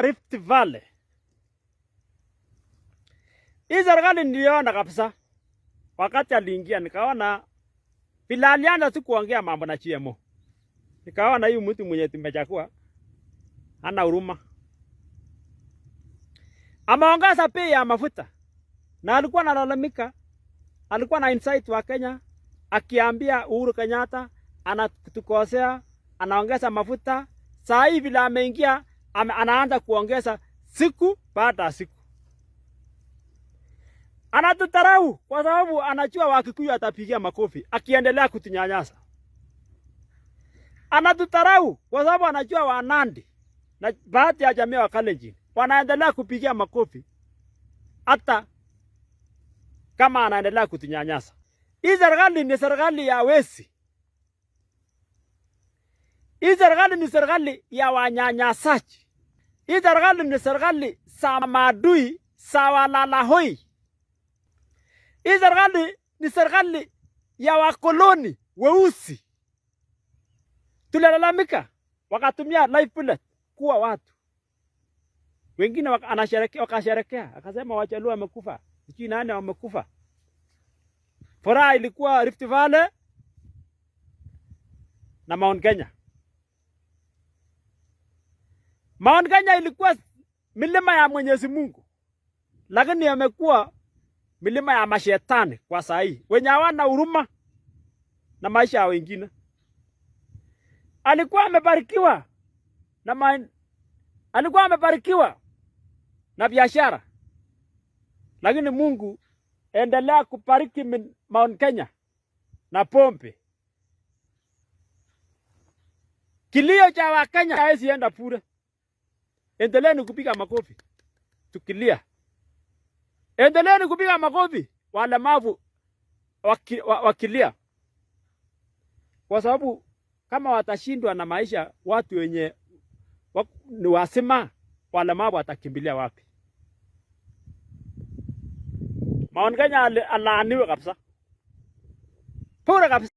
Rift Valley. Hii serikali niliona kabisa wakati aliingia, nikaona bila alianza tu kuongea mambo na GMO. Nikaona huyu mtu mwenye tumechagua hana huruma. Ameongeza bei ya mafuta. Na alikuwa analalamika, alikuwa na insight wa Kenya akiambia Uhuru Kenyatta anatukosea, anaongeza mafuta. Sasa hivi la ameingia anaanza kuongeza siku baada ya siku. Anatutarau kwa sababu anajua Wakikuyu atapigia makofi akiendelea kutunyanyasa. Anatutarau kwa sababu anajua Wanandi na baadhi ya jamii wa Kalenjin wanaendelea kupigia makofi hata kama anaendelea kutunyanyasa. Hii serikali ni serikali ya wezi. Hii serikali ni serikali ya wanyanyasaji. Hii serikali ni serikali za maadui, za walalahoi. Hii serikali ni serikali ya wakoloni weusi. Tulilalamika wakatumia live bullet kuwa watu. Wengine wakasherekea, akasema Wajaluo wamekufa. Sijui nani wamekufa. Furaha ilikuwa Rift Valley na Mount Kenya. Mount Kenya ilikuwa milima ya Mwenyezi Mungu, lakini yamekuwa milima ya mashetani kwa saa hii, wenye hawana huruma na maisha ya wengine. Alikuwa amebarikiwa na biashara, lakini Mungu endelea kubariki Mount Kenya na pombe. Kilio cha Wakenya hawezi enda bure. Endeleeni kupiga makofi tukilia. Endeleeni kupiga makofi walemavu wakilia. Kwa sababu kama watashindwa na maisha, watu wenye ni wasema, walemavu watakimbilia wapi? Mount Kenya alaaniwe kabisa. Pura kabisa.